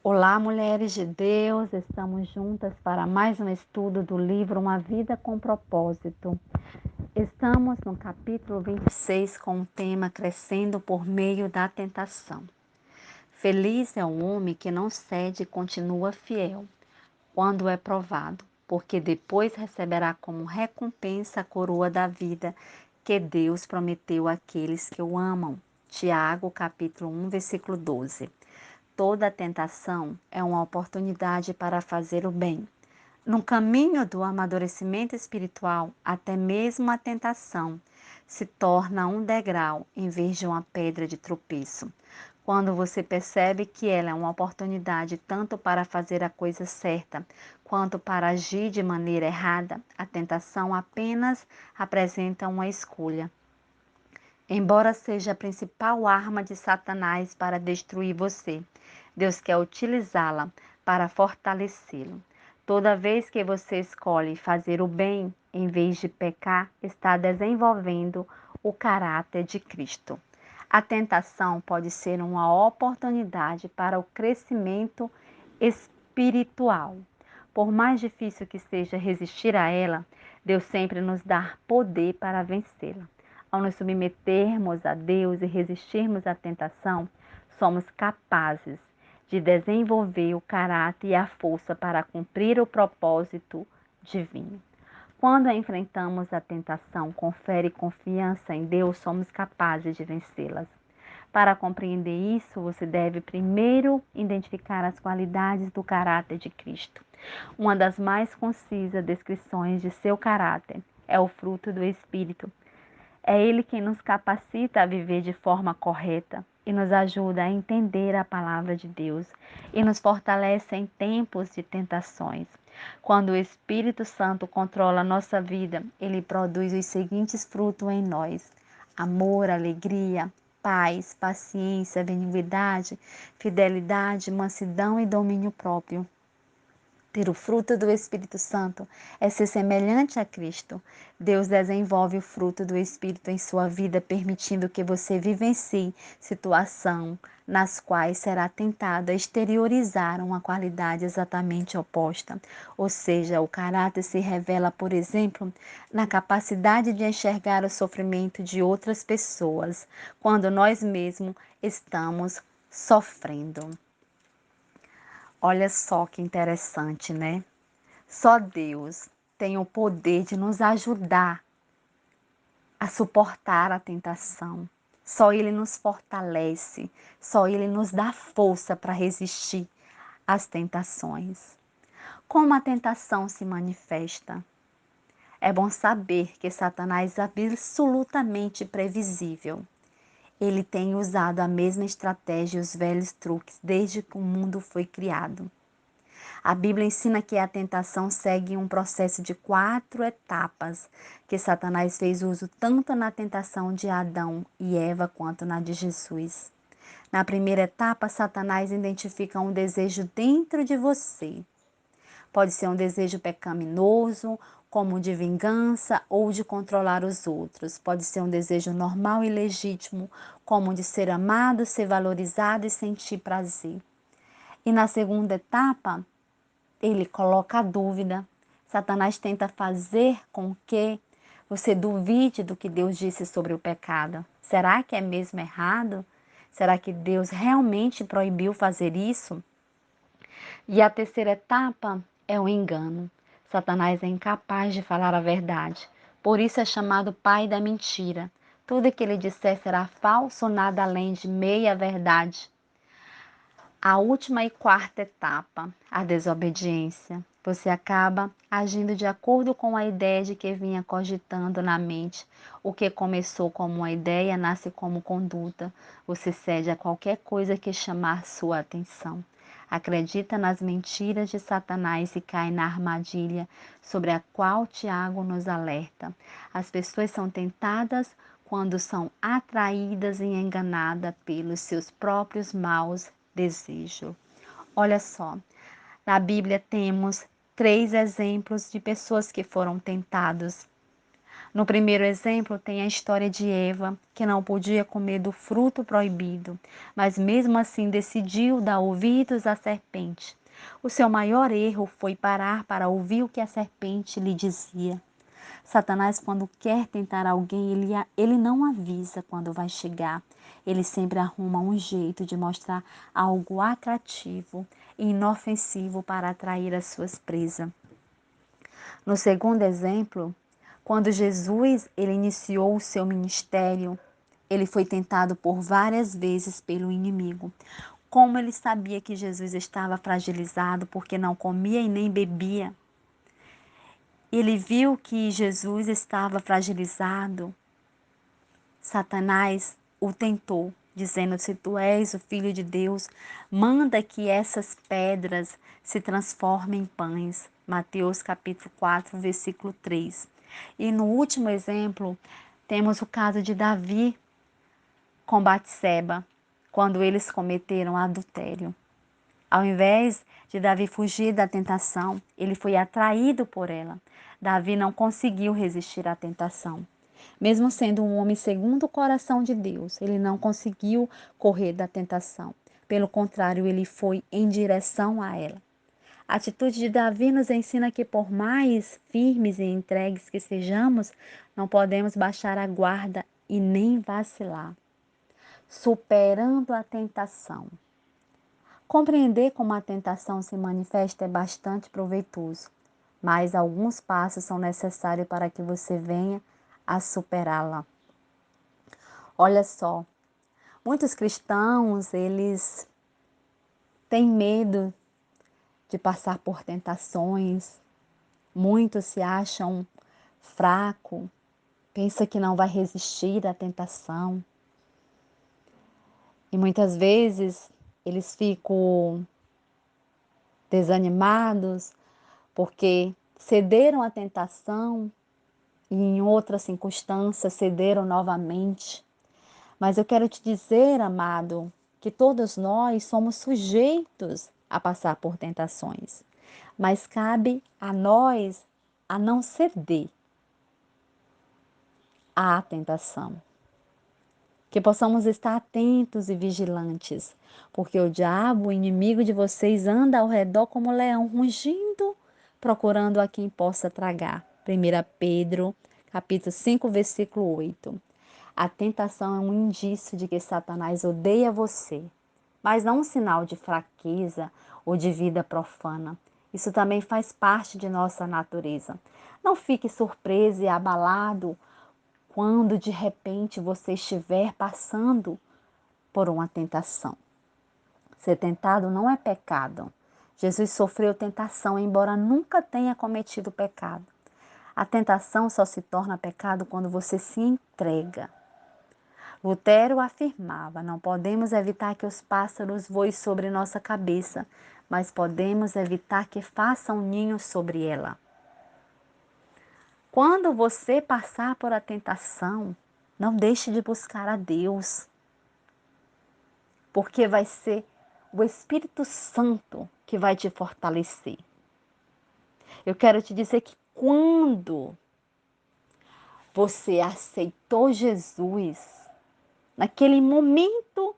Olá, mulheres de Deus, estamos juntas para mais um estudo do livro Uma Vida com Propósito. Estamos no capítulo 26 com o tema Crescendo por Meio da Tentação. Feliz é o homem que não cede e continua fiel quando é provado, porque depois receberá como recompensa a coroa da vida que Deus prometeu àqueles que o amam. Tiago, capítulo 1, versículo 12. Toda tentação é uma oportunidade para fazer o bem. No caminho do amadurecimento espiritual, até mesmo a tentação se torna um degrau em vez de uma pedra de tropeço. Quando você percebe que ela é uma oportunidade tanto para fazer a coisa certa quanto para agir de maneira errada, a tentação apenas apresenta uma escolha. Embora seja a principal arma de Satanás para destruir você, Deus quer utilizá-la para fortalecê-lo. Toda vez que você escolhe fazer o bem em vez de pecar, está desenvolvendo o caráter de Cristo. A tentação pode ser uma oportunidade para o crescimento espiritual. Por mais difícil que seja resistir a ela, Deus sempre nos dá poder para vencê-la. Ao nos submetermos a Deus e resistirmos à tentação, somos capazes de desenvolver o caráter e a força para cumprir o propósito divino. Quando enfrentamos a tentação com fé e confiança em Deus, somos capazes de vencê-las. Para compreender isso, você deve primeiro identificar as qualidades do caráter de Cristo. Uma das mais concisas descrições de seu caráter é o fruto do Espírito. É Ele quem nos capacita a viver de forma correta e nos ajuda a entender a palavra de Deus e nos fortalece em tempos de tentações. Quando o Espírito Santo controla a nossa vida, ele produz os seguintes frutos em nós: amor, alegria, paz, paciência, benignidade, fidelidade, mansidão e domínio próprio. Ter o fruto do Espírito Santo é ser semelhante a Cristo. Deus desenvolve o fruto do Espírito em sua vida, permitindo que você vivencie situações nas quais será tentado a exteriorizar uma qualidade exatamente oposta. Ou seja, o caráter se revela, por exemplo, na capacidade de enxergar o sofrimento de outras pessoas, quando nós mesmos estamos sofrendo. Olha só que interessante, né? Só Deus tem o poder de nos ajudar a suportar a tentação. Só Ele nos fortalece, só Ele nos dá força para resistir às tentações. Como a tentação se manifesta? É bom saber que Satanás é absolutamente previsível. Ele tem usado a mesma estratégia e os velhos truques desde que o mundo foi criado. A Bíblia ensina que a tentação segue um processo de 4 etapas, que Satanás fez uso tanto na tentação de Adão e Eva quanto na de Jesus. Na primeira etapa, Satanás identifica um desejo dentro de você. Pode ser um desejo pecaminoso, como de vingança ou de controlar os outros. Pode ser um desejo normal e legítimo, como de ser amado, ser valorizado e sentir prazer. E na segunda etapa, ele coloca a dúvida. Satanás tenta fazer com que você duvide do que Deus disse sobre o pecado. Será que é mesmo errado? Será que Deus realmente proibiu fazer isso? E a terceira etapa é o engano. Satanás é incapaz de falar a verdade. Por isso é chamado pai da mentira. Tudo que ele disser será falso, nada além de meia verdade. A última e quarta etapa, a desobediência. Você acaba agindo de acordo com a ideia de que vinha cogitando na mente. O que começou como uma ideia nasce como conduta. Você cede a qualquer coisa que chamar sua atenção. Acredita nas mentiras de Satanás e cai na armadilha sobre a qual Tiago nos alerta. As pessoas são tentadas quando são atraídas e enganadas pelos seus próprios maus desejos. Olha só, na Bíblia temos 3 exemplos de pessoas que foram tentadas. No primeiro exemplo, tem a história de Eva, que não podia comer do fruto proibido, mas mesmo assim decidiu dar ouvidos à serpente. O seu maior erro foi parar para ouvir o que a serpente lhe dizia. Satanás, quando quer tentar alguém, ele não avisa quando vai chegar. Ele sempre arruma um jeito de mostrar algo atrativo e inofensivo para atrair as suas presas. No segundo exemplo, quando Jesus ele iniciou o seu ministério, ele foi tentado por várias vezes pelo inimigo. Como ele sabia que Jesus estava fragilizado porque não comia e nem bebia, ele viu que Jesus estava fragilizado. Satanás o tentou, dizendo: se tu és o filho de Deus, manda que essas pedras se transformem em pães. Mateus capítulo 4, versículo 3. E no último exemplo, temos o caso de Davi com Batseba, quando eles cometeram adultério. Ao invés de Davi fugir da tentação, ele foi atraído por ela. Davi não conseguiu resistir à tentação. Mesmo sendo um homem segundo o coração de Deus, ele não conseguiu correr da tentação. Pelo contrário, ele foi em direção a ela. A atitude de Davi nos ensina que, por mais firmes e entregues que sejamos, não podemos baixar a guarda e nem vacilar. Superando a tentação. Compreender como a tentação se manifesta é bastante proveitoso, mas alguns passos são necessários para que você venha a superá-la. Olha só, muitos cristãos, eles têm medo de passar por tentações, muitos se acham fraco, pensa que não vai resistir à tentação. E muitas vezes eles ficam desanimados porque cederam à tentação e em outras circunstâncias cederam novamente. Mas eu quero te dizer, amado, que todos nós somos sujeitos a passar por tentações, mas cabe a nós a não ceder à tentação. Que possamos estar atentos e vigilantes, porque o diabo, o inimigo de vocês, anda ao redor como um leão rugindo, procurando a quem possa tragar. 1 Pedro, capítulo 5, versículo 8. A tentação é um indício de que Satanás odeia você, mas não um sinal de fraqueza ou de vida profana. Isso também faz parte de nossa natureza. Não fique surpreso e abalado quando de repente você estiver passando por uma tentação. Ser tentado não é pecado. Jesus sofreu tentação, embora nunca tenha cometido pecado. A tentação só se torna pecado quando você se entrega. Lutero afirmava: não podemos evitar que os pássaros voem sobre nossa cabeça, mas podemos evitar que façam ninho sobre ela. Quando você passar por a tentação, não deixe de buscar a Deus, porque vai ser o Espírito Santo que vai te fortalecer. Eu quero te dizer que quando você aceitou Jesus, naquele momento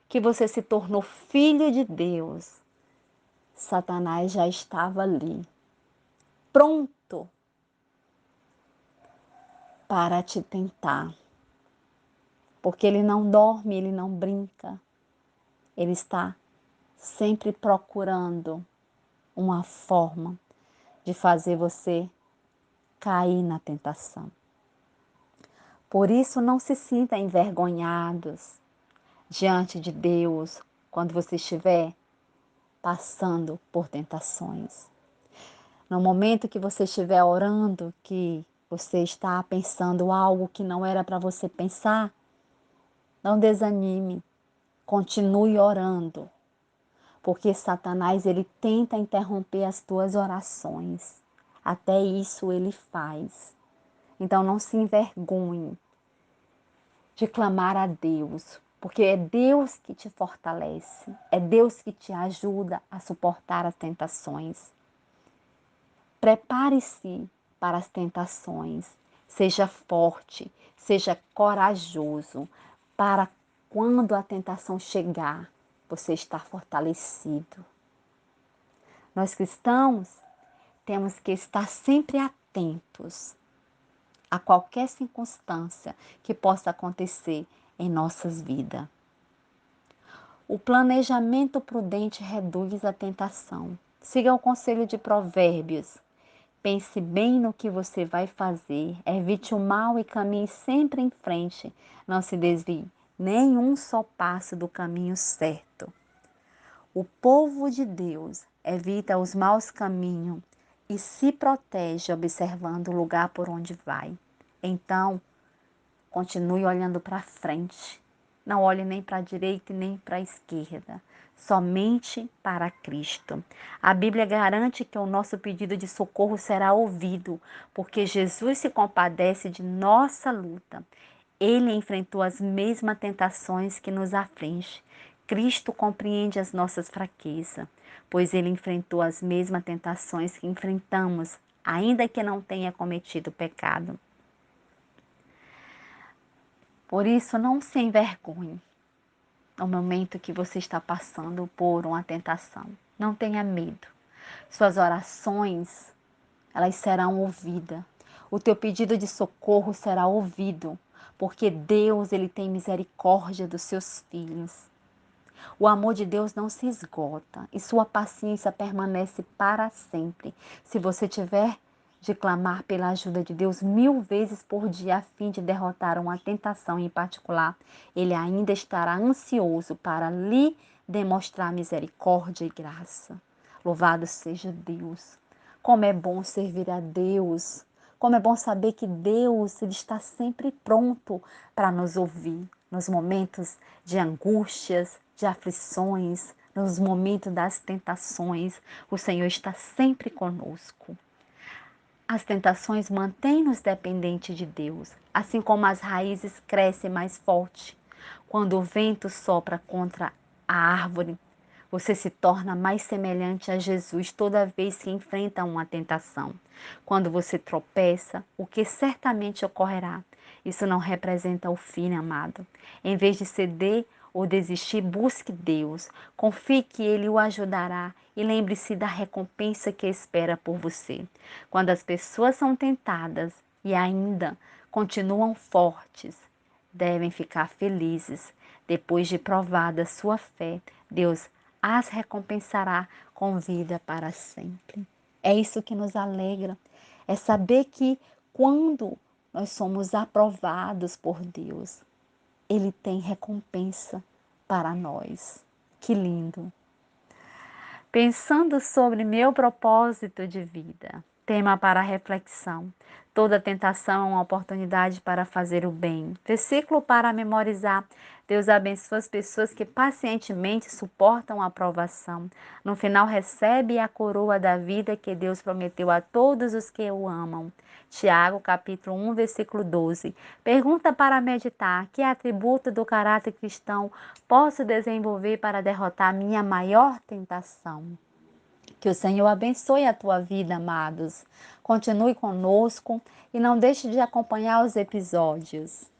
que você se tornou filho de Deus, Satanás já estava ali, pronto para te tentar. Porque ele não dorme, ele não brinca. Ele está sempre procurando uma forma de fazer você cair na tentação. Por isso, não se sinta envergonhados diante de Deus quando você estiver passando por tentações. No momento que você estiver orando, que você está pensando algo que não era para você pensar, não desanime, continue orando, porque Satanás ele tenta interromper as tuas orações. Até isso ele faz. Então não se envergonhe de clamar a Deus, porque é Deus que te fortalece, é Deus que te ajuda a suportar as tentações. Prepare-se para as tentações. Seja forte, seja corajoso, para quando a tentação chegar, você estar fortalecido. Nós cristãos temos que estar sempre atentos a qualquer circunstância que possa acontecer em nossas vidas. O planejamento prudente reduz a tentação. Siga o conselho de Provérbios. Pense bem no que você vai fazer, evite o mal e caminhe sempre em frente. Não se desvie nem um só passo do caminho certo. O povo de Deus evita os maus caminhos e se protege observando o lugar por onde vai. Então, continue olhando para frente. Não olhe nem para a direita e nem para a esquerda. Somente para Cristo. A Bíblia garante que o nosso pedido de socorro será ouvido, porque Jesus se compadece de nossa luta. Ele enfrentou as mesmas tentações que nos afligem. Cristo compreende as nossas fraquezas, pois ele enfrentou as mesmas tentações que enfrentamos, ainda que não tenha cometido pecado. Por isso, não se envergonhe no momento que você está passando por uma tentação. Não tenha medo. Suas orações, elas serão ouvidas. O teu pedido de socorro será ouvido, porque Deus, ele tem misericórdia dos seus filhos. O amor de Deus não se esgota e sua paciência permanece para sempre. Se você tiver de clamar pela ajuda de Deus 1000 vezes por dia a fim de derrotar uma tentação em particular, Ele ainda estará ansioso para lhe demonstrar misericórdia e graça. Louvado seja Deus! Como é bom servir a Deus! Como é bom saber que Deus, ele está sempre pronto para nos ouvir nos momentos de angústias, de aflições, nos momentos das tentações. O Senhor está sempre conosco. As tentações mantêm-nos dependentes de Deus, assim como as raízes crescem mais forte. Quando o vento sopra contra a árvore, você se torna mais semelhante a Jesus toda vez que enfrenta uma tentação. Quando você tropeça, o que certamente ocorrerá, isso não representa o fim, amado. Em vez de ceder ou desistir, busque Deus. Confie que Ele o ajudará e lembre-se da recompensa que espera por você. Quando as pessoas são tentadas e ainda continuam fortes, devem ficar felizes. Depois de provada sua fé, Deus as recompensará com vida para sempre. É isso que nos alegra, é saber que quando nós somos aprovados por Deus, Ele tem recompensa para nós. Que lindo! Pensando sobre meu propósito de vida, tema para reflexão. Toda tentação é uma oportunidade para fazer o bem. Versículo para memorizar. Deus abençoa as pessoas que pacientemente suportam a provação. No final recebe a coroa da vida que Deus prometeu a todos os que o amam. Tiago, capítulo 1, versículo 12. Pergunta para meditar: que atributo do caráter cristão posso desenvolver para derrotar minha maior tentação? Que o Senhor abençoe a tua vida, amados. Continue conosco e não deixe de acompanhar os episódios.